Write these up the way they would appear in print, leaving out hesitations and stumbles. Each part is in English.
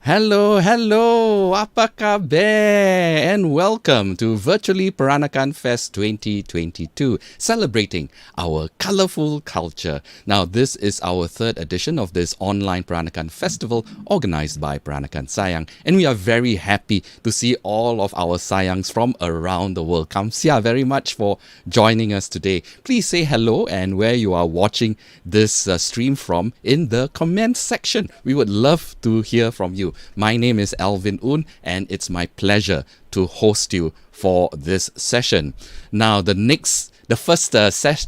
Hello, hello, apa khabar? And welcome to Virtually Peranakan Fest 2022, celebrating our colourful culture. Now, this is our third edition of this online Peranakan festival organized by Peranakan Sayang, and we are very happy to see all of our Sayangs from around the world. Kamsia very much for joining us today. Please say hello and where you are watching this stream from in the comments section. We would love to hear from you. My name is Alvin Un, and it's my pleasure to host you for this session. Now, the first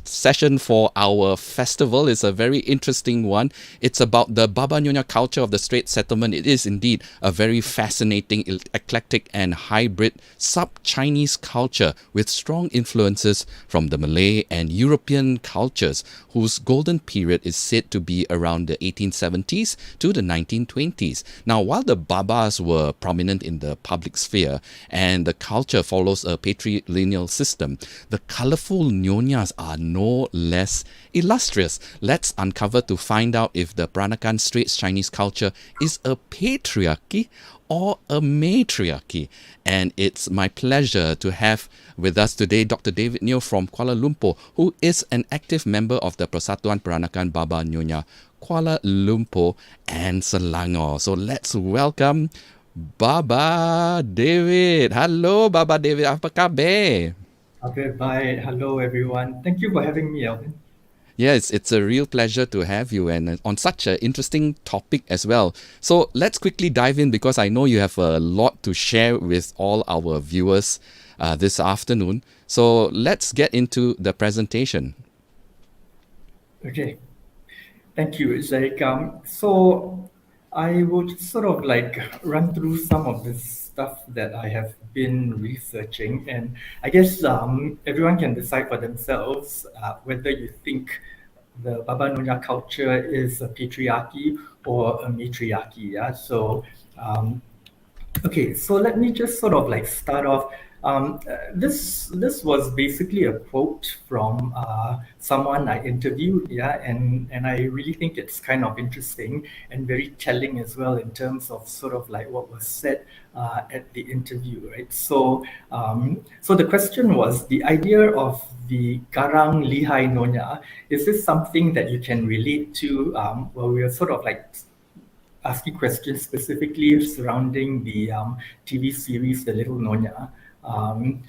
session for our festival is a very interesting one. It's about the Baba-Nonya culture of the Straits Settlement. It is indeed a very fascinating, eclectic and hybrid sub-Chinese culture with strong influences from the Malay and European cultures, whose golden period is said to be around the 1870s to the 1920s. Now, while the Babas were prominent in the public sphere and the culture follows a patrilineal system, the colourful Nyonyas are no less illustrious. Let's uncover to find out if the Peranakan Straits Chinese culture is a patriarchy or a matriarchy. And it's my pleasure to have with us today Dr. David Neo from Kuala Lumpur, who is an active member of the Persatuan Peranakan Baba-Nonya, Kuala Lumpur and Selangor. So let's welcome Baba David. Hello, Baba David. Apa khabar? Okay, bye. Hello, everyone. Thank you for having me, Alvin. Yes, it's a real pleasure to have you and on such an interesting topic as well. So let's quickly dive in because I know you have a lot to share with all our viewers this afternoon. So let's get into the presentation. Okay, thank you. It's like, so I would sort of like run through some of the stuff that I have been researching, and I guess everyone can decide for themselves whether you think the Baba-Nonya culture is a patriarchy or a matriarchy. Yeah, so um, okay, so let me just sort of like start off. This was basically a quote from someone I interviewed, yeah, and I really think it's kind of interesting and very telling as well in terms of sort of like what was said at the interview, right? So the question was the idea of the Garang Lihai Nonya. Is this something that you can relate to? Well, we are sort of like asking questions specifically surrounding the TV series The Little Nyonya. Um,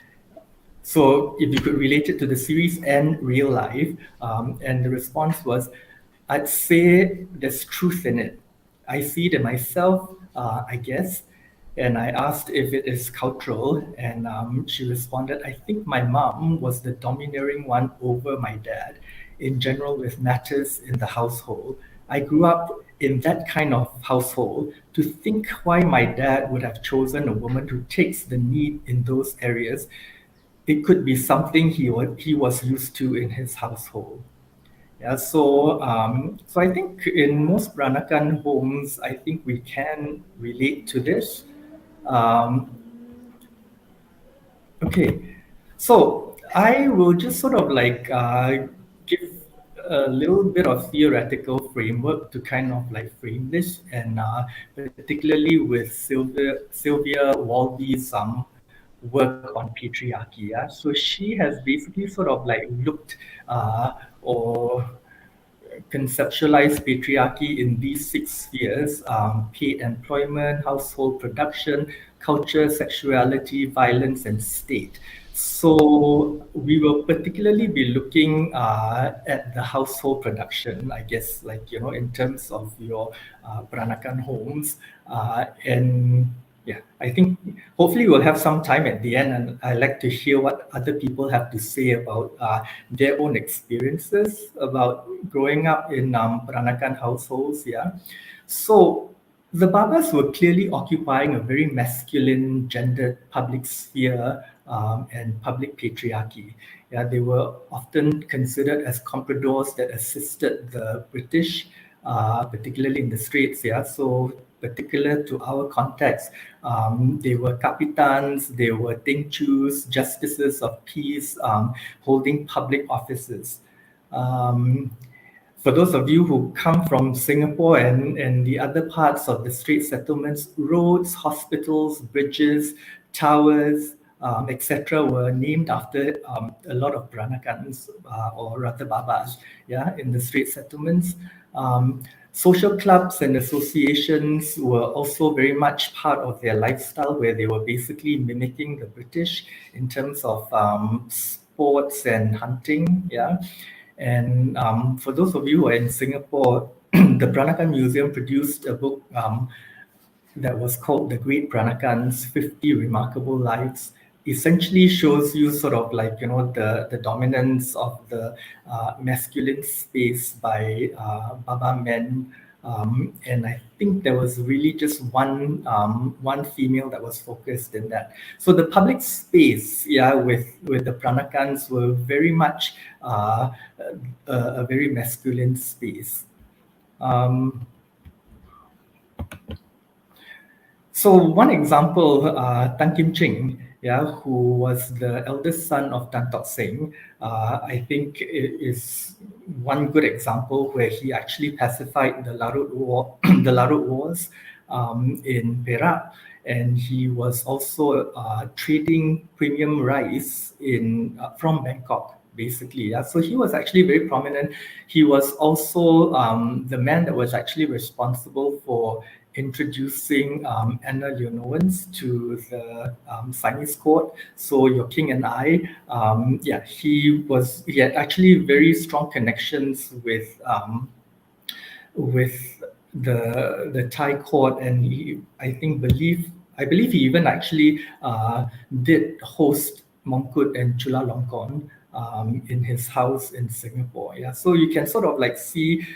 so if you could relate it to the series and real life, and the response was, I'd say there's truth in it. I see it in myself, I guess. And I asked if it is cultural, and she responded, I think my mom was the domineering one over my dad in general with matters in the household. I grew up in that kind of household. To think why my dad would have chosen a woman who takes the lead in those areas, it could be something he was used to in his household. Yeah, so I think in most Peranakan homes, I think we can relate to this. Um, okay, so I will just sort of like give a little bit of theoretical framework to kind of like frame this, and particularly with Sylvia Walby's work on patriarchy. Yeah? So she has basically sort of like looked or conceptualize patriarchy in these six spheres: paid employment, household production, culture, sexuality, violence, and state. So we will particularly be looking at the household production, I guess, like, in terms of your Peranakan homes. And yeah, I think hopefully we'll have some time at the end, and I like to hear what other people have to say about their own experiences about growing up in Peranakan households. Yeah, so the Babas were clearly occupying a very masculine, gendered public sphere and public patriarchy. Yeah, they were often considered as compradors that assisted the British, particularly in the Straits. Yeah, so particular to our context, they were capitans, they were tengchus, justices of peace, holding public offices. Um, For those of you who come from Singapore and the other parts of the Straits Settlements, roads, hospitals, bridges, towers, etc., were named after a lot of Peranakans or rather Babas, yeah, in the Straits Settlements. Social clubs and associations were also very much part of their lifestyle, where they were basically mimicking the British in terms of sports and hunting, yeah. And for those of you who are in Singapore, the Peranakan Museum produced a book that was called The Great Peranakans 50 Remarkable Lives. Essentially shows you sort of like, the dominance of the masculine space by Baba men. And I think there was really just one female that was focused in that. So the public space, yeah, with the Peranakans were very much a very masculine space. So one example, Tan Kim Ching, yeah, who was the eldest son of Tan Tock Seng, I think is one good example where he actually pacified the Larut War, the Larut Wars in Perak, and he was also trading premium rice from Bangkok. Basically, yeah. So he was actually very prominent. He was also the man that was actually responsible for introducing Anna Leonowens to the Chinese court. So your king and I, he had actually very strong connections with the Thai court, and I believe he even actually did host Mongkut and Chulalongkorn in his house in Singapore. Yeah, so you can sort of like see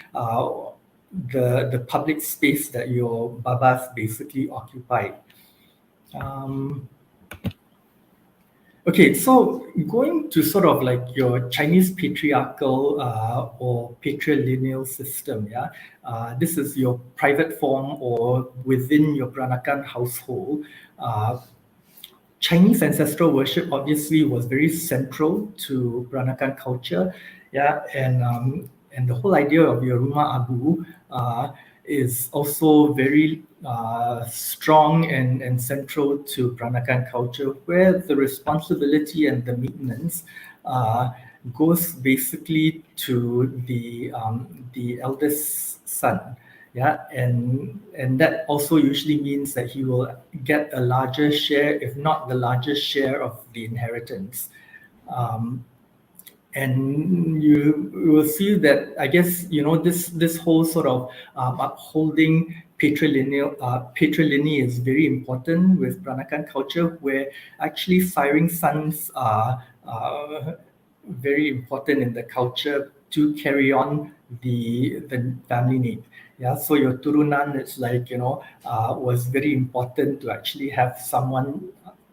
the public space that your babas basically occupied. Okay, so going to sort of like your Chinese patriarchal or patrilineal system, yeah, this is your private form or within your Peranakan household. Chinese ancestral worship obviously was very central to Peranakan culture, yeah, and the whole idea of your Rumah Abu is also very strong and central to Peranakan culture, where the responsibility and the maintenance goes basically to the eldest son. Yeah, and that also usually means that he will get a larger share, if not the largest share, of the inheritance. And you will see that, I guess, this whole sort of upholding patrilineal is very important with Peranakan culture, where actually siring sons are very important in the culture to carry on the family name. Yeah, so your turunan, it's like, was very important to actually have someone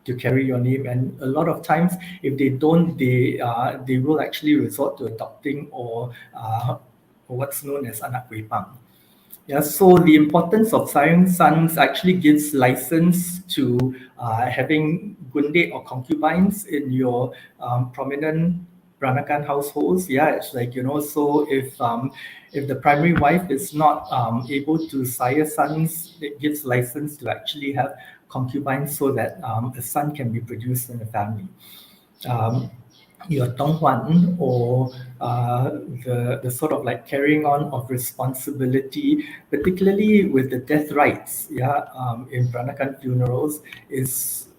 to carry your name. And a lot of times, if they don't, they will actually resort to adopting or what's known as anak kuipang. Yeah, so the importance of siring sons actually gives license to having gunde or concubines in your prominent Peranakan households. Yeah, it's like, so if the primary wife is not able to sire sons, it gives license to actually have concubines so that a son can be produced in the family. Your Tonghuan, or the sort of like carrying on of responsibility, particularly with the death rites, in Peranakan funerals, is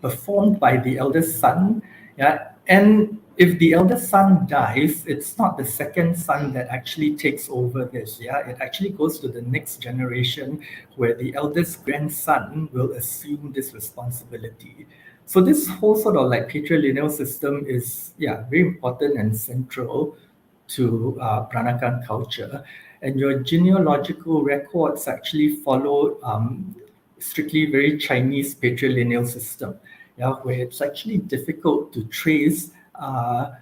performed by the eldest son. Yeah, and if the eldest son dies, it's not the second son that actually takes over this. Yeah, it actually goes to the next generation, where the eldest grandson will assume this responsibility. So this whole sort of like patrilineal system is very important and central to Peranakan culture. And your genealogical records actually follow strictly very Chinese patrilineal system, where it's actually difficult to trace the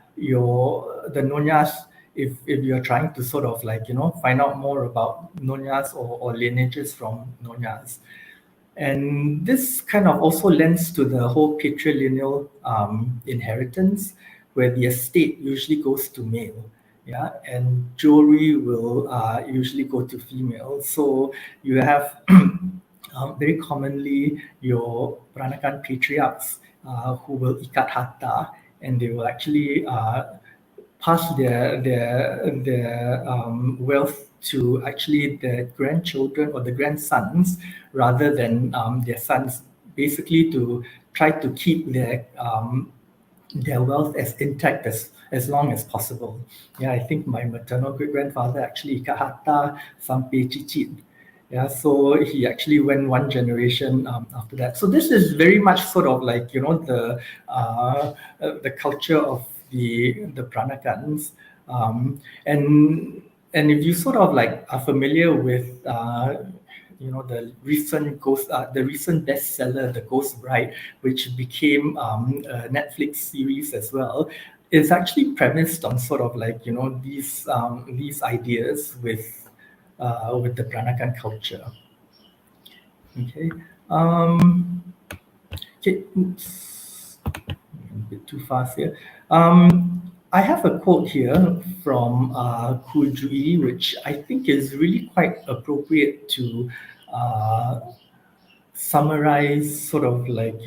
Nonyas if you're trying to sort of like, find out more about Nonyas or lineages from Nonyas. And this kind of also lends to the whole patrilineal inheritance, where the estate usually goes to male. Yeah, and jewelry will usually go to females. So you have very commonly your Peranakan patriarchs who will ikat harta, and they will actually pass their wealth to actually their grandchildren or the grandsons rather than their sons, basically to try to keep their wealth as intact as long as possible. Yeah, I think my maternal great grandfather actually ikat harta sampai cicit. Yeah, so he actually went one generation after that. So this is very much sort of like the culture of the Peranakans, and if you sort of like are familiar with the recent bestseller, The Ghost Bride, which became a Netflix series as well, is actually premised on sort of like these ideas with the Peranakan culture. Okay. Okay. Oops. A bit too fast here. I have a quote here from Kujui, which I think is really quite appropriate to summarize sort of like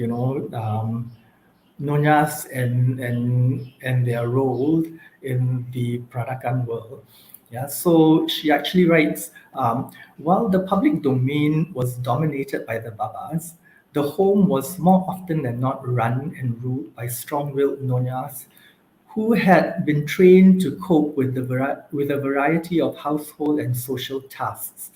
Nonyas and their role in the Peranakan world. Yeah, so she actually writes, while the public domain was dominated by the Babas, the home was more often than not run and ruled by strong-willed Nonyas who had been trained to cope with with a variety of household and social tasks.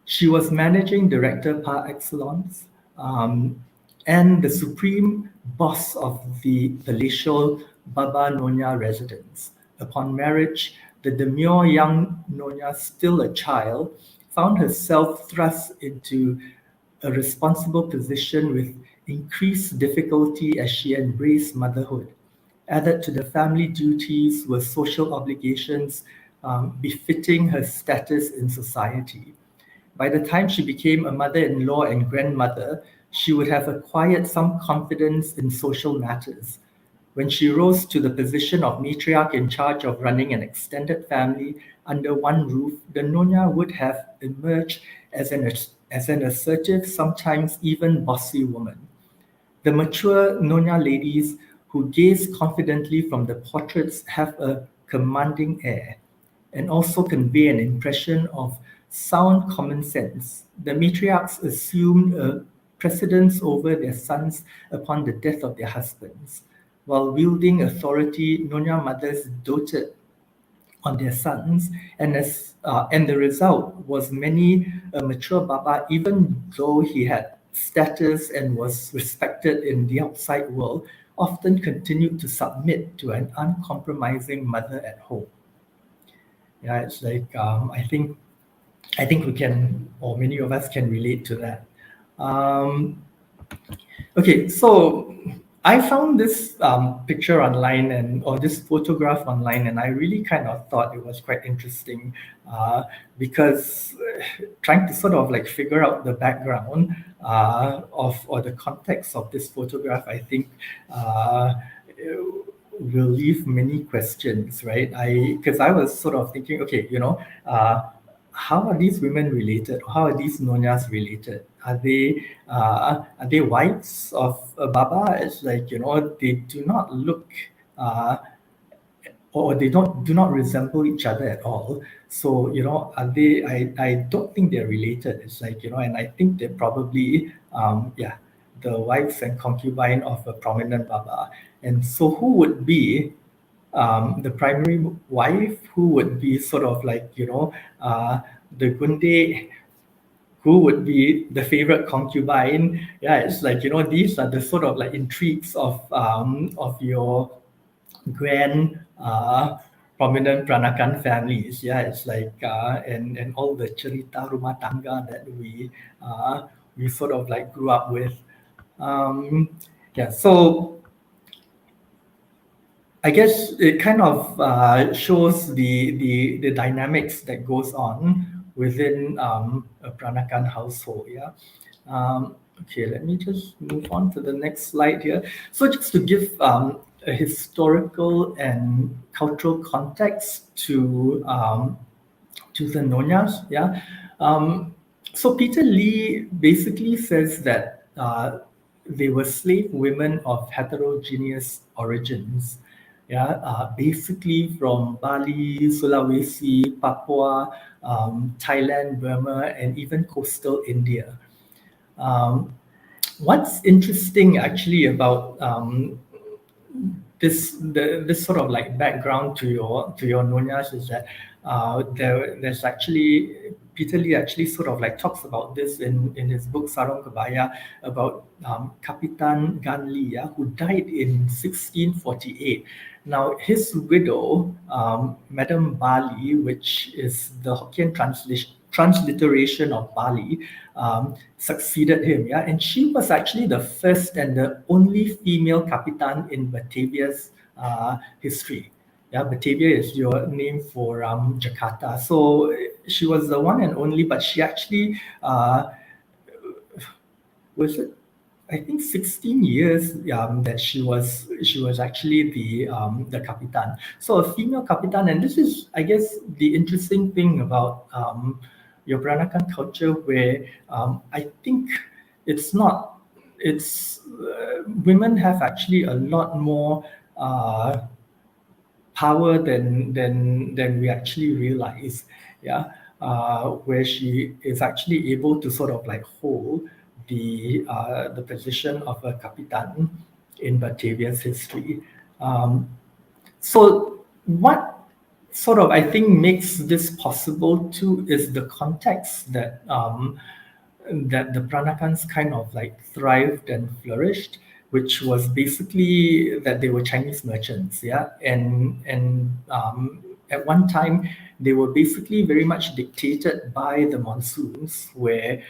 She was managing director par excellence, and the supreme boss of the palatial Baba-Nonya residence. Upon marriage, the demure young Nonya, still a child, found herself thrust into a responsible position with increased difficulty as she embraced motherhood. Added to the family duties were social obligations befitting her status in society. By the time she became a mother-in-law and grandmother, she would have acquired some confidence in social matters. When she rose to the position of matriarch in charge of running an extended family under one roof, the Nyonya would have emerged as an assertive, sometimes even bossy woman. The mature Nyonya ladies who gaze confidently from the portraits have a commanding air and also convey an impression of sound common sense. The matriarchs assumed a precedence over their sons upon the death of their husbands. While wielding authority, Nyonya mothers doted on their sons, and the result was many a mature Baba, even though he had status and was respected in the outside world, often continued to submit to an uncompromising mother at home. Yeah, it's like I think we can, or many of us can relate to that. Um, Okay, so I found this picture online or this photograph online, and I really kind of thought it was quite interesting because trying to sort of like figure out the background of or the context of this photograph, I think will leave many questions, right? Because I was sort of thinking, okay, how are these women related? How are these nonyas related? Are they wives of a Baba? It's like they do not look or they do not resemble each other at all. So are they? I don't think they're related. It's like and I think they're probably the wives and concubine of a prominent Baba. And so who would be the primary wife? Who would be sort of like the gunde, who would be the favorite concubine? Yeah, it's like these are the sort of like intrigues of your grand prominent Peranakan families. Yeah, it's like and all the cerita rumah tangga that we sort of like grew up with. Yeah, so I guess it kind of shows the dynamics that goes on within a Peranakan household. Yeah. Okay, let me just move on to the next slide here. So just to give a historical and cultural context to the Nonyas. Yeah. So Peter Lee basically says that they were slave women of heterogeneous origins. Yeah, basically from Bali, Sulawesi, Papua, Thailand, Burma, and even coastal India. Um, what's interesting actually about this sort of like background to your Nonyas is that there's actually Peter Lee actually sort of like talks about this in his book Sarong Kebaya about Kapitan Gan Lee, yeah, who died in 1648. Now his widow, Madam Bali, which is the Hokkien transliteration of Bali, succeeded him. Yeah, and she was actually the first and the only female Kapitan in Batavia's history. Yeah, Batavia is your name for Jakarta. So she was the one and only, but she actually was it, I think 16 years that she was actually the Kapitan. So a female Kapitan, and this is, I guess, the interesting thing about your Peranakan culture, where I think it's not, it's women have actually a lot more power than we actually realize. Yeah, where she is actually able to sort of like hold the position of a Kapitan in Batavia's history. So what sort of I think makes this possible too is the context that the Peranakans kind of like thrived and flourished, which was basically that they were Chinese merchants, yeah, and at one time they were basically very much dictated by the monsoons, where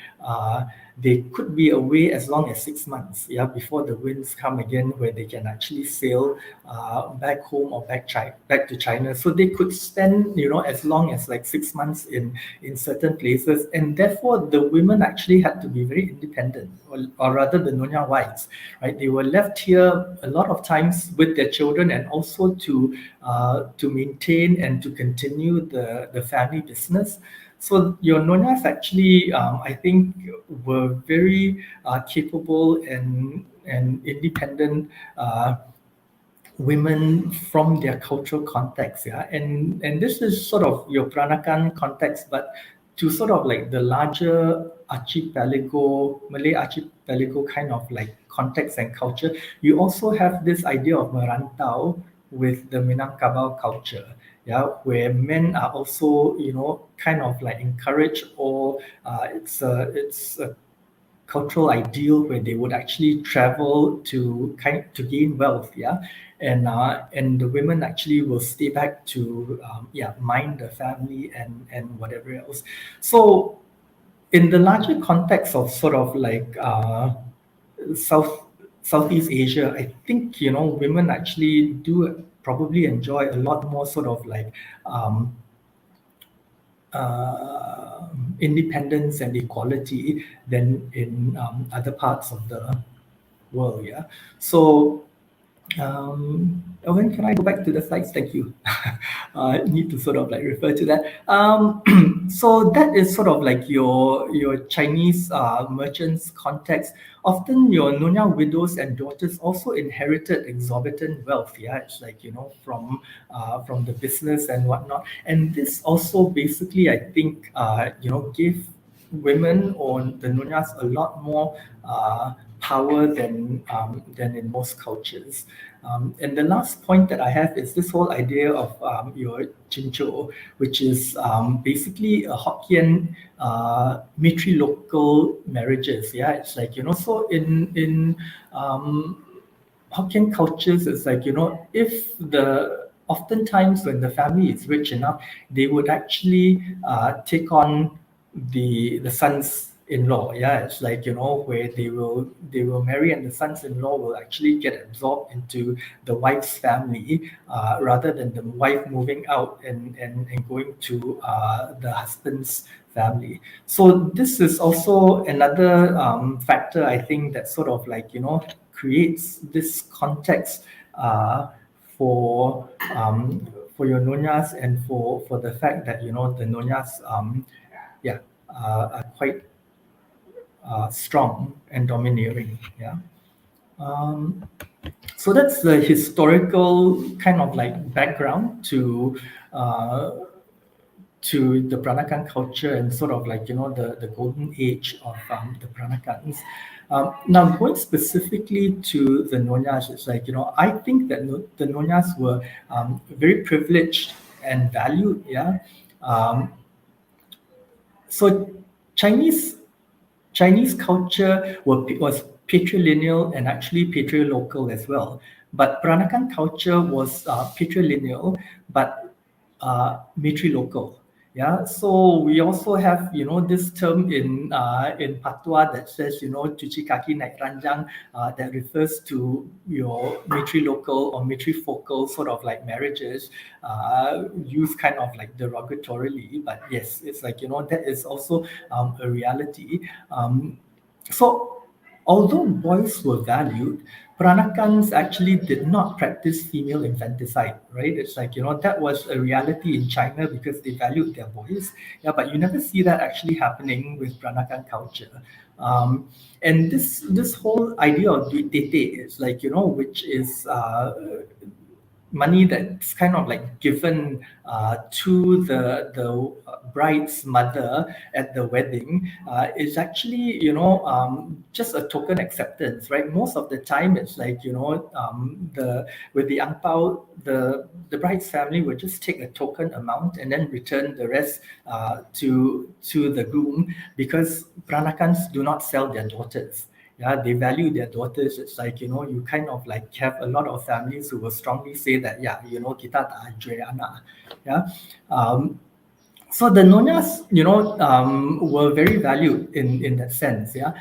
they could be away as long as 6 months, yeah, before the winds come again, where they can actually sail back home or back to China. So they could spend, as long as like 6 months in certain places, and therefore the women actually had to be very independent, or rather the Nyonya wives, right? They were left here a lot of times with their children, and also to maintain and to continue the family business. So your Nonyas actually, I think, were very capable and independent women from their cultural context, yeah, and this is sort of your Peranakan context, but to sort of like the larger archipelago, Malay archipelago kind of like context and culture, you also have this idea of merantau with the Minangkabau culture, yeah, where men are also, kind of like encouraged, or it's a cultural ideal where they would actually travel to gain wealth, yeah, and the women actually will stay back to mind the family and whatever else. So in the larger context of sort of like South Southeast Asia, I think women actually do probably enjoy a lot more sort of like independence and equality than in other parts of the world. Yeah. So when can I go back to the slides? Thank you. I need to sort of like refer to that. So that is sort of like your Chinese merchants context. Often your Nyonya widows and daughters also inherited exorbitant wealth. Yeah, it's like from the business and whatnot. And this also basically, I think, gave women or the Nonyas a lot more power than in most cultures. And the last point that I have is this whole idea of your Chincho, which is basically a Hokkien matrilocal marriages. Yeah, it's like, so in Hokkien cultures, it's like, if oftentimes when the family is rich enough, they would actually take on the sons-in-law. Yeah, it's like, where they will marry, and the sons-in-law will actually get absorbed into the wife's family, rather than the wife moving out and going to the husband's family. So this is also another factor, I think, that sort of like creates this context for for your Nonyas and for the fact that the Nonyas yeah are quite strong and domineering. Yeah. Um, so that's the historical kind of like background uh, to the Peranakan culture and sort of like the golden age of the Peranakans. Now going specifically to the Nonyas, it's like I think that the Nonyas were very privileged and valued. Yeah. Um, so Chinese Chinese culture was patrilineal and actually patrilocal as well. But Peranakan culture was patrilineal, but matrilocal. Yeah, so we also have this term in Patwa that says cuci kaki naik ranjang, that refers to your matrilocal or matrifocal sort of like marriages, used kind of like derogatorily. But yes, it's like that is also a reality. So although boys were valued, Peranakans actually did not practice female infanticide, right? It's like, that was a reality in China because they valued their boys. Yeah, but you never see that actually happening with Peranakan culture. And this whole idea of duit tete is like, which is money that's kind of like given to the bride's mother at the wedding is actually just a token acceptance, right? Most of the time it's like the with the ang pao, the bride's family would just take a token amount and then return the rest to the groom, because Peranakans do not sell their daughters. Yeah, they value their daughters. It's like you kind of like have a lot of families who will strongly say that kita tak jual anak. Yeah. So the Nonyas were very valued in that sense. Yeah.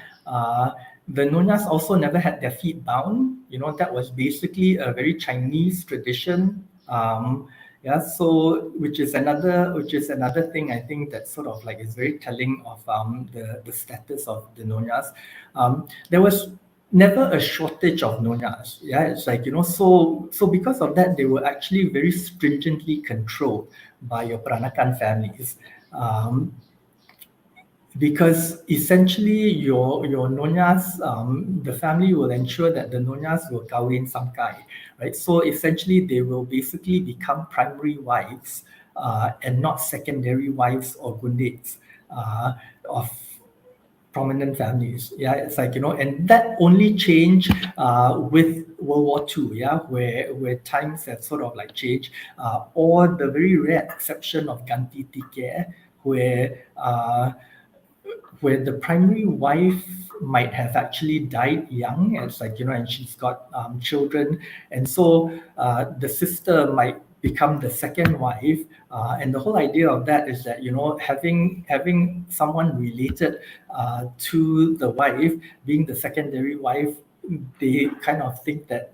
The Nonyas also never had their feet bound. That was basically a very Chinese tradition. Yeah, so which is another thing I think that sort of like is very telling of the status of the Nonyas. There was never a shortage of Nonyas. Yeah, it's like so because of that, they were actually very stringently controlled by your Peranakan families. Because essentially your Nonyas, the family will ensure that the Nonyas will kahwin samkai, right? So essentially they will basically become primary wives and not secondary wives or gundits of prominent families. Yeah, it's like and that only changed with World War II. Yeah, where times have sort of like changed, or the very rare exception of ganti tiket, where the primary wife might have actually died young, and it's like and she's got children, and so the sister might become the second wife, and the whole idea of that is that having someone related to the wife being the secondary wife, they kind of think that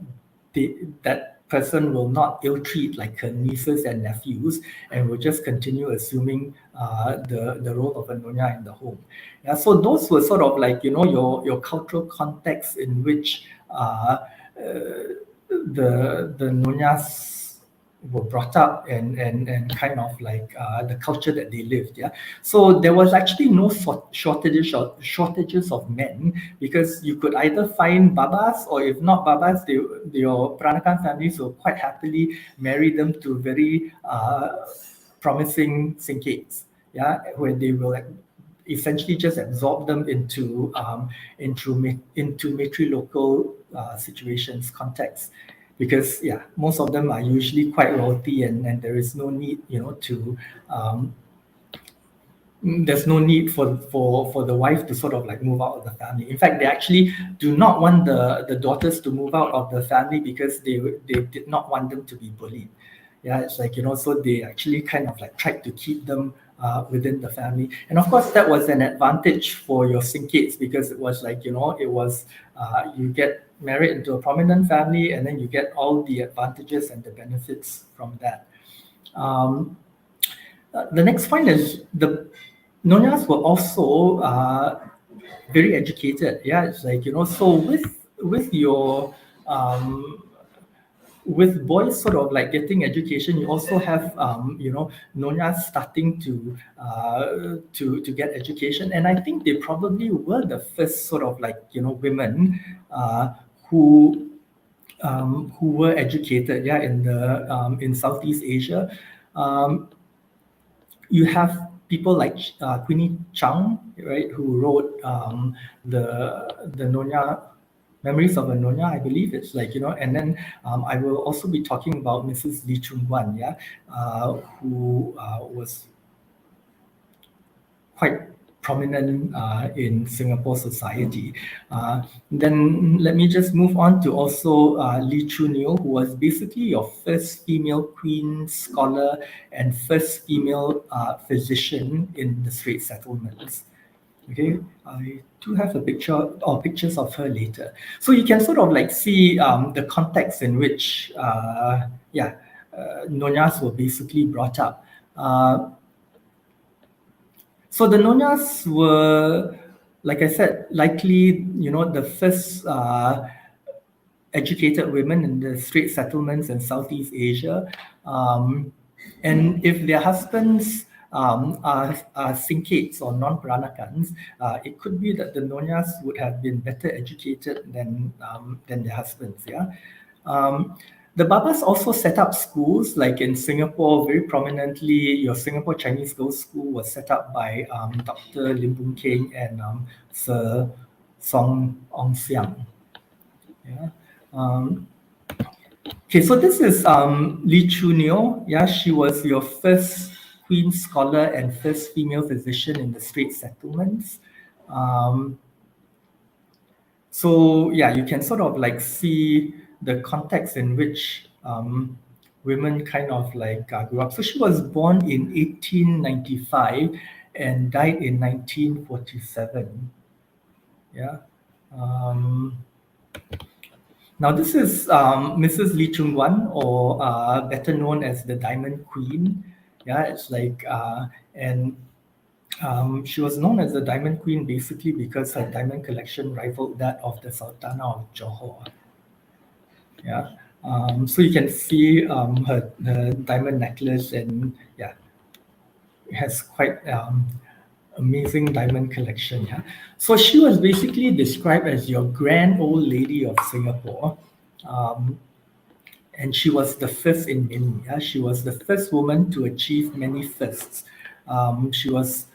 that person will not ill-treat like her nieces and nephews, and will just continue assuming the role of a Nyonya in the home. Yeah, so those were sort of like your cultural context in which the Nonyas were brought up, and kind of like the culture that they lived. Yeah, so there was actually no shortages of men, because you could either find babas, or if not babas, your Peranakan families will quite happily marry them to very promising singkets. Yeah, where they will essentially just absorb them into matrilocal situations, contexts, because most of them are usually quite wealthy, and there is no need to there's no need for the wife to sort of like move out of the family. In fact, they actually do not want the daughters to move out of the family, because they did not want them to be bullied. Yeah, it's like so they actually kind of like tried to keep them within the family. And of course that was an advantage for your singkets, because it was like it was you get married into a prominent family, and then you get all the advantages and the benefits from that. The next point is the Nonyas were also very educated. Yeah, it's like so with your with boys sort of like getting education, you also have Nonyas starting to get education, and I think they probably were the first sort of like women who were educated, in Southeast Asia. You have people like Queenie Chang, right, who wrote the Nyonya Memories of a Nyonya, I believe it's like, and then I will also be talking about Mrs. Lee Chun Wan, who was quite prominent in Singapore society. Then let me just move on to also Lee Chun Yew, who was basically your first female queen scholar and first female physician in the Straits Settlements. Okay, I do have a picture or pictures of her later. So you can sort of like see the context in which, Nonyas were basically brought up. So the Nonyas were, like I said, likely, the first educated women in the Straits Settlements in Southeast Asia. And if their husbands are Sinkates or non-Peranakans, it could be that the Nonyas would have been better educated than their husbands. The Babas also set up schools, like in Singapore, very prominently, your Singapore Chinese Girls' School was set up by Dr. Lim Boon Keng and Sir Song Ong Siang. Yeah. Okay, so this is Lee Chun Yew. Yeah, she was your first queen scholar and first female physician in the Straits Settlements. So yeah, you can sort of like see the context in which women kind of like grew up. So she was born in 1895 and died in 1947. Yeah. Now this is Mrs. Lee Chung Wan, or better known as the Diamond Queen. Yeah, it's like she was known as the Diamond Queen basically because her diamond collection rivaled that of the Sultana of Johor. Yeah, so you can see her diamond necklace, and yeah, it has quite amazing diamond collection. Yeah, so she was basically described as your grand old lady of Singapore. And she was the first in many. Yeah? She was the first woman to achieve many firsts. She was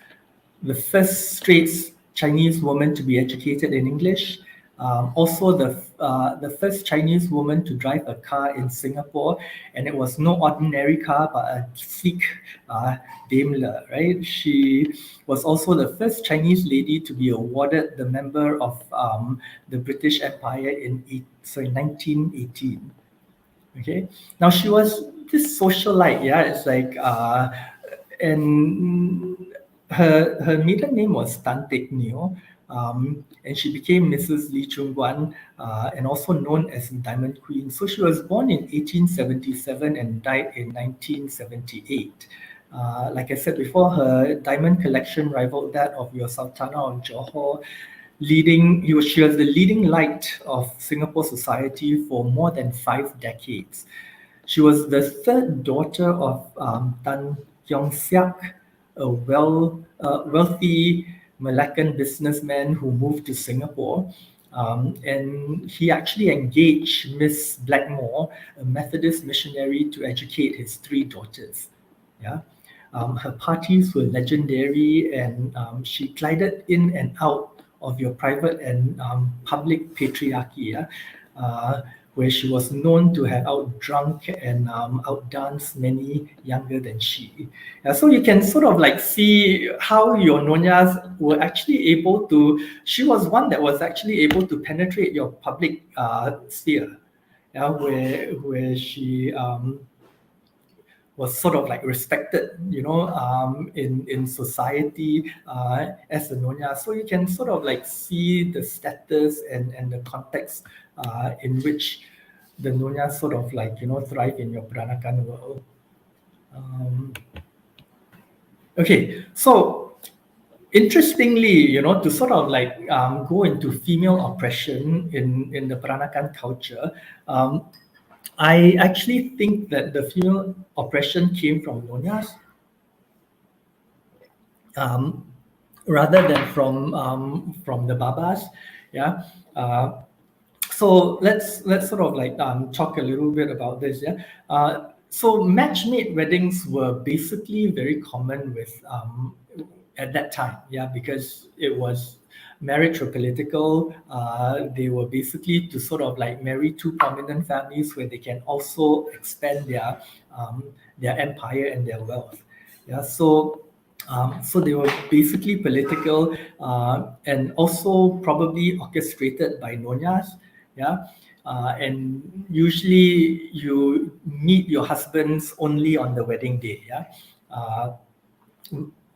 the first Straits Chinese woman to be educated in English. Also, the first Chinese woman to drive a car in Singapore, and it was no ordinary car, but a sleek Daimler. Right? She was also the first Chinese lady to be awarded the Member of the British Empire in 1918. Okay, now she was this socialite. Yeah, it's like and her maiden name was Tan Teck Neo, and she became Mrs. Lee Chung Wan, and also known as Diamond Queen. So she was born in 1877 and died in 1978. Like I said before, her diamond collection rivaled that of your Sultana of Johor. She was the leading light of Singapore society for more than 5 decades. She was the third daughter of Tan Yong Siak, a wealthy Malaccan businessman who moved to Singapore. And he actually engaged Miss Blackmore, a Methodist missionary, to educate his 3 daughters. Yeah. Her parties were legendary, and she glided in and out of your private and public patriarchy, where she was known to have outdrunk and outdanced many younger than she. So you can sort of like see how your Nonyas were actually able to, she was one that was actually able to penetrate your public sphere, where she was sort of like respected, in society as a Nyonya. So you can sort of like see the status and the context in which the Nyonya sort of like, thrive in your Peranakan world. Okay, so interestingly, to sort of like go into female oppression in the Peranakan culture, I actually think that the female oppression came from Nonyas, um, rather than from the Babas. Yeah. So let's sort of like talk a little bit about this. Yeah. So match-made weddings were basically very common with at that time. Yeah, because it was marriage were political. They were basically to sort of like marry two prominent families where they can also expand their empire and their wealth. Yeah. So they were basically political and also probably orchestrated by Nonyas. Yeah. And usually you meet your husbands only on the wedding day. Yeah. Uh,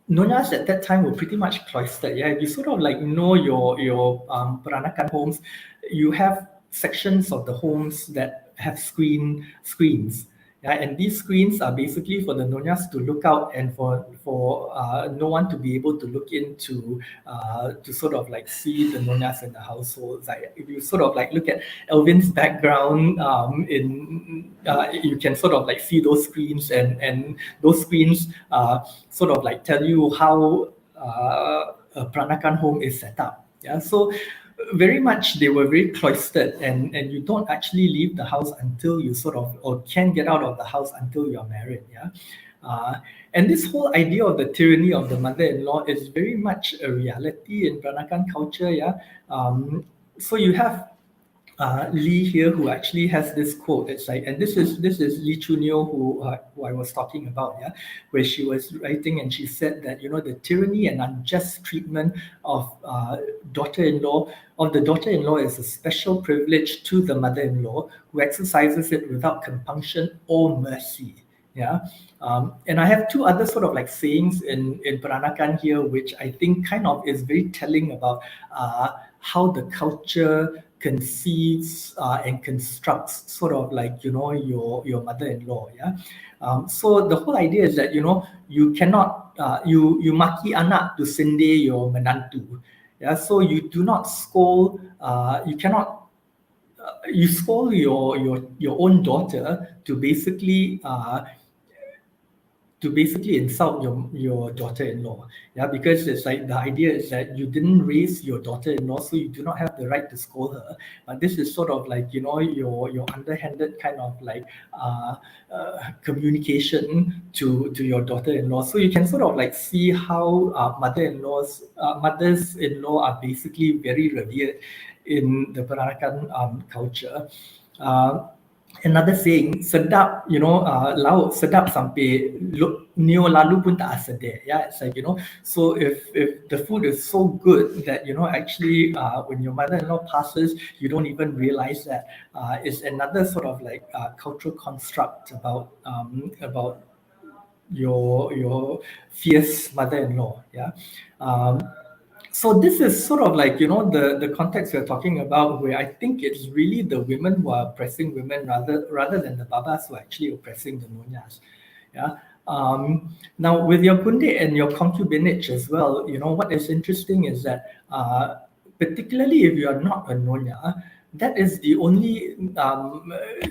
Nonyas at that time were pretty much cloistered. Yeah, you sort of like know your Peranakan homes. You have sections of the homes that have screens. Yeah, and these screens are basically for the Nonyas to look out and for no one to be able to look into to sort of like see the Nonyas in the households. Like if you sort of like look at Elvin's background you can sort of like see those screens and those screens sort of like tell you how a Peranakan home is set up. Yeah, so very much they were very cloistered and you don't actually leave the house until you sort of or can get out of the house until you're married. Yeah. And this whole idea of the tyranny of the mother-in-law is very much a reality in Peranakan culture. Yeah. So you have Lee here, who actually has this quote. It's like, and this is Lee Chunyo, who I was talking about, yeah, where she was writing, and she said that the tyranny and unjust treatment of daughter-in-law of the daughter-in-law is a special privilege to the mother-in-law who exercises it without compunction or mercy. Yeah. And I have two other sort of like sayings in Peranakan here, which I think kind of is very telling about how the culture conceives and constructs sort of like your mother-in-law. Yeah. So the whole idea is that you cannot you maki anak to sende your menantu. Yeah. So you do not scold. You cannot you scold your own daughter to basically insult your daughter-in-law. Yeah, because it's like the idea is that you didn't raise your daughter-in-law, so you do not have the right to scold her. But this is sort of like your underhanded kind of like communication to your daughter-in-law. So you can sort of like see how mothers-in-law are basically very revered in the Peranakan culture. Another saying, sedap, lauk sedap sampai neo lalu pun tak sedar. Yeah, it's like, so if the food is so good that, actually when your mother-in-law passes, you don't even realize that. It's another sort of like cultural construct about your fierce mother-in-law. Yeah. So this is sort of like the context we're talking about, where I think it's really the women who are oppressing women rather than the babas who are actually oppressing the nonyas. Yeah. Now with your kunde and your concubinage as well, what is interesting is that particularly if you are not a nonya, that is the only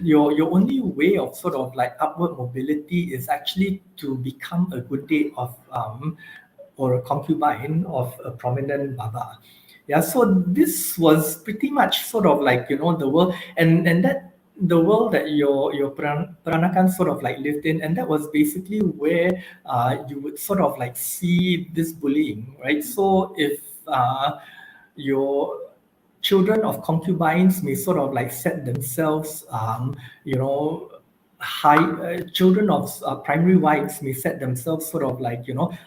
your only way of sort of like upward mobility is actually to become a kunde of or a concubine of a prominent Baba. Yeah, so this was pretty much sort of like the world and that the world that your Peranakan sort of like lived in, and that was basically where you would sort of like see this bullying, right? So if your children of concubines may sort of like set themselves, high children of primary wives may set themselves sort of like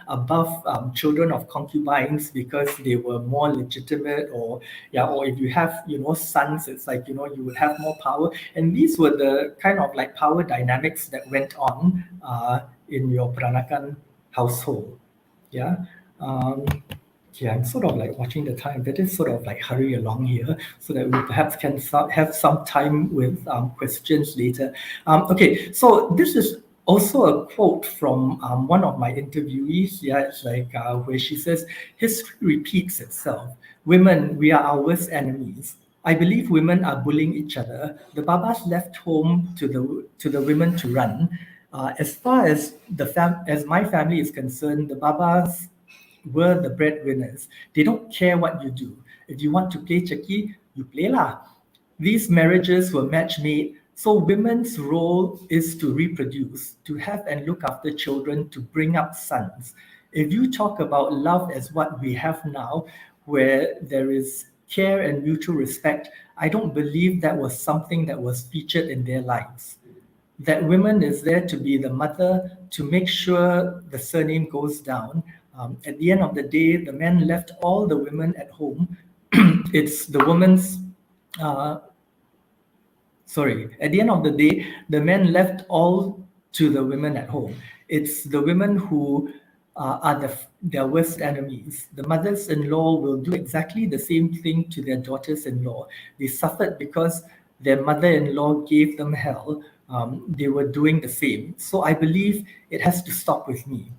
above children of concubines because they were more legitimate, or if you have sons, it's like you would have more power, and these were the kind of like power dynamics that went on in your Peranakan household. Yeah. Yeah, I'm sort of like watching the time. Better sort of like hurry along here so that we perhaps can have some time with questions later. Okay, so this is also a quote from one of my interviewees. Yeah, it's like where she says, "History repeats itself. Women, we are our worst enemies. I believe women are bullying each other. The babas left home to the women to run. As far as as my family is concerned, the babas were the breadwinners. They don't care what you do. If you want to play checky, you play lah. These marriages were match made. So women's role is to reproduce, to have and look after children, to bring up sons. If you talk about love as what we have now, where there is care and mutual respect, I don't believe that was something that was featured in their lives. That women is there to be the mother, to make sure the surname goes down. At the end of the day, the men left all the women at home. It's the woman's uh, sorry, at the end of the day, the men left all to the women at home. It's the women who are their worst enemies. The mothers-in-law will do exactly the same thing to their daughters-in-law. They suffered because their mother-in-law gave them hell. They were doing the same. So I believe it has to stop with me.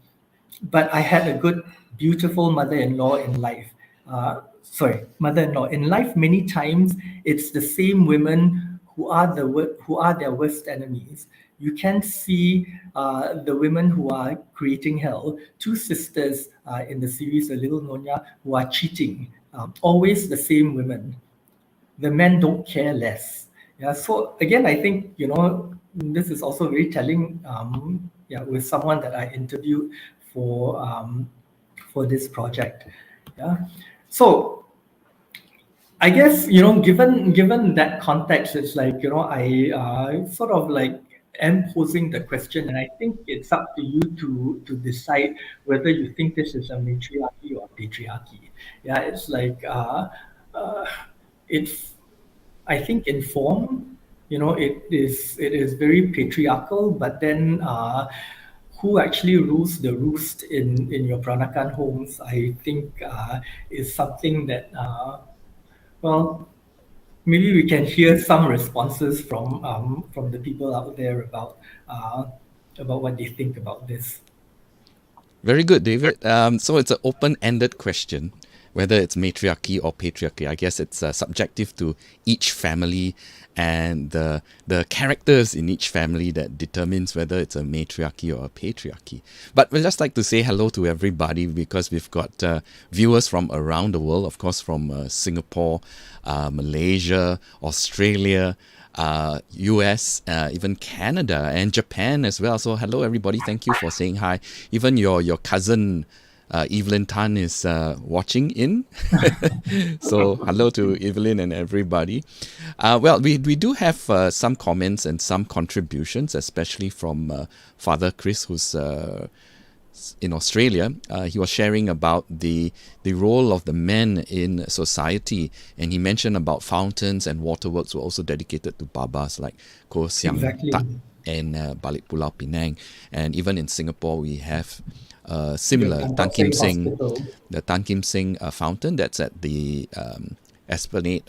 But I had a good, beautiful mother-in-law in life. Mother-in-law in life. Many times, it's the same women who are their worst enemies. You can see the women who are creating hell. Two sisters in the series, the little Nyonya, who are cheating. Always the same women. The men don't care less. Yeah. So again, I think this is also very telling. Yeah, with someone that I interviewed for this project. Yeah. So I guess given that context, it's like I sort of like am posing the question, and I think it's up to you to decide whether you think this is a matriarchy or patriarchy. Yeah, it's like it's I think in form, it is very patriarchal, but then who actually rules the roost in your Peranakan homes, I think is something that well, maybe we can hear some responses from the people out there about what they think about this. Very good, David. So it's an open-ended question, whether it's matriarchy or patriarchy. I guess it's subjective to each family and the characters in each family that determines whether it's a matriarchy or a patriarchy. But we'd just like to say hello to everybody because we've got viewers from around the world, of course, from Singapore, Malaysia, Australia, US, even Canada and Japan as well. So hello everybody, thank you for saying hi. Even your cousin Evelyn Tan is watching in. So hello to Evelyn and everybody. Well, we do have some comments and some contributions, especially from Father Chris, who's in Australia. He was sharing about the role of the men in society, and he mentioned about fountains and waterworks were also dedicated to Babas like Koh Siang Exactly. Tak and Balik Pulau Penang. And even in Singapore, we have similar Tan Kim Seng, Hospital. the Tan Kim Seng fountain that's at the Esplanade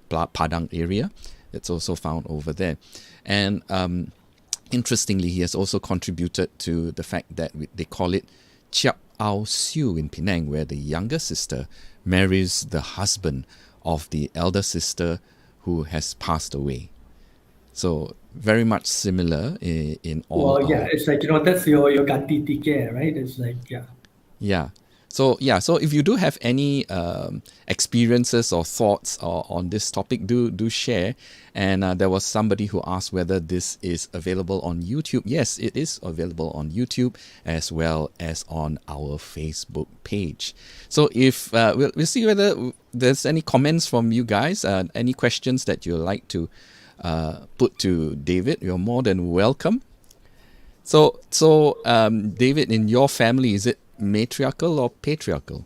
Padang area. It's also found over there. And interestingly, he has also contributed to the fact that they call it Chiap Ao Siu in Penang, where the younger sister marries the husband of the elder sister who has passed away. So very much similar in all. Well, yeah, it's like that's your ganti tiket, right? It's like Yeah. So if you do have any experiences or thoughts on this topic, do share. And there was somebody who asked whether this is available on YouTube. Yes, it is available on YouTube as well as on our Facebook page. So if we'll see whether there's any comments from you guys, any questions that you'd like to put to David, you're more than welcome. So David, in your family, is it matriarchal or patriarchal?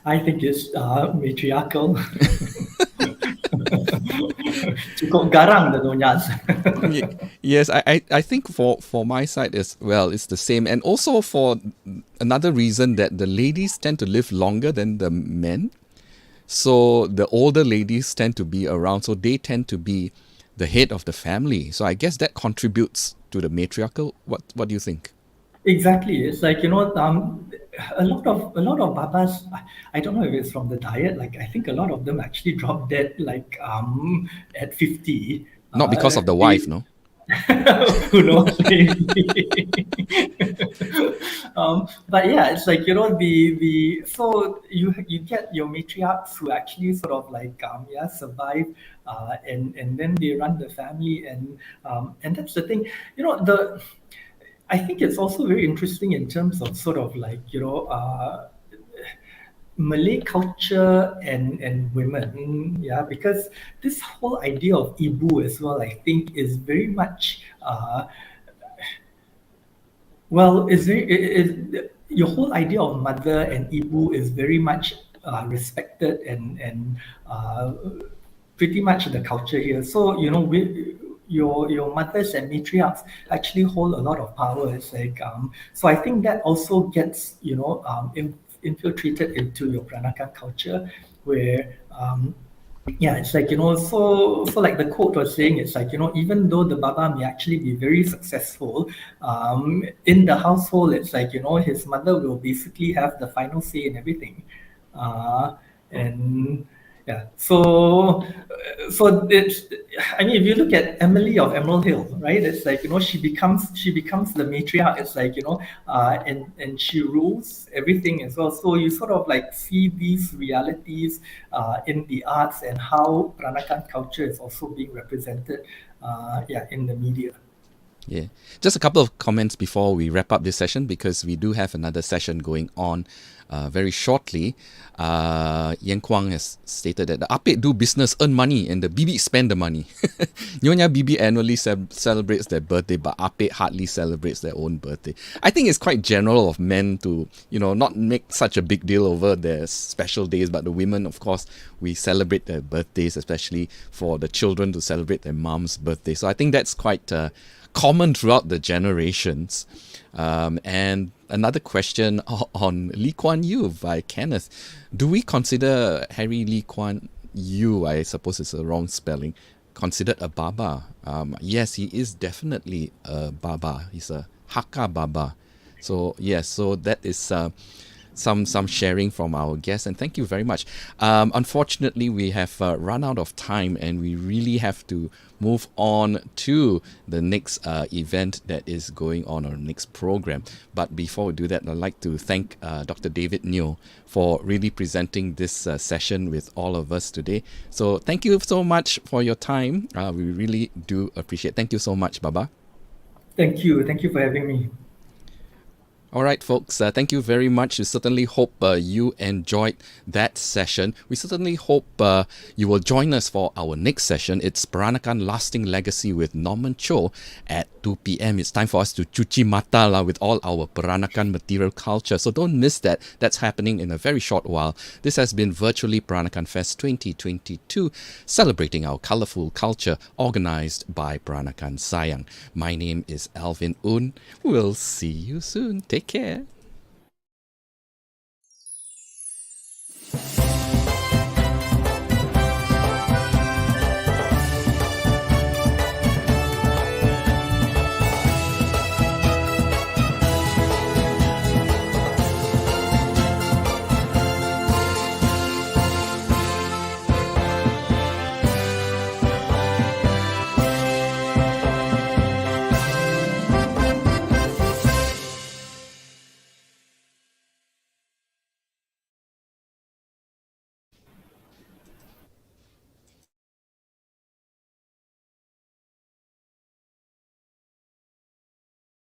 I think it's matriarchal. Cukup garang the Nonyas. Yes, I think for my side as well, it's the same. And also for another reason that the ladies tend to live longer than the men. So the older ladies tend to be around, so they tend to be the head of the family. So I guess that contributes to the matriarchal. What do you think? Exactly. It's like, a lot of babas, I don't know if it's from the diet, like I think a lot of them actually drop dead like at 50. Not because of the wife, They no? who knows maybe. But yeah, it's like, the so you get your matriarchs who actually sort of like survive, and then they run the family, and that's the thing. The I think it's also very interesting in terms of sort of like, Malay culture and women, yeah, because this whole idea of ibu as well, I think, is very much it's very your whole idea of mother and ibu is very much respected, and uh, pretty much the culture here. So, your mothers and matriarchs actually hold a lot of power. It's like, so I think that also gets, infiltrated into your Peranakan culture, where yeah, it's like, so like the quote was saying, it's like, even though the Baba may actually be very successful, in the household, it's like, his mother will basically have the final say in everything. And yeah, so it's, I mean, if you look at Emily of Emerald Hill, right? It's like, she becomes the matriarch. It's like, and she rules everything as well. So you sort of like see these realities in the arts, and how Peranakan culture is also being represented, in the media. Yeah. Just a couple of comments before we wrap up this session, because we do have another session going on very shortly. Yen Kwang has stated that the Apek do business, earn money, and the Bibi spend the money. Nyonya Bibi annually celebrates their birthday, but Apek hardly celebrates their own birthday. I think it's quite general of men to, not make such a big deal over their special days, but the women, of course, we celebrate their birthdays, especially for the children to celebrate their mom's birthday. So I think that's quite common throughout the generations. And another question on Lee Kuan Yew by Kenneth. Do we consider Harry Lee Kuan Yew, I suppose it's a wrong spelling, considered a Baba? Yes, he is definitely a Baba. He's a Hakka Baba. So yes, so that is some sharing from our guests, and thank you very much. Unfortunately, we have run out of time, and we really have to move on to the next event that is going on, our next program. But before we do that, I'd like to thank Dr. David Nyo for really presenting this session with all of us today. So thank you so much for your time. We really do appreciate it. Thank you so much, Baba. Thank you for having me. All right, folks, thank you very much. We certainly hope you enjoyed that session. We certainly hope you will join us for our next session. It's Peranakan Lasting Legacy with Norman Cho at 2 p.m. It's time for us to cuci mata with all our Peranakan material culture. So don't miss that. That's happening in a very short while. This has been Virtually Peranakan Fest 2022, celebrating our colourful culture, organised by Peranakan Sayang. My name is Alvin Un. We'll see you soon. Take care.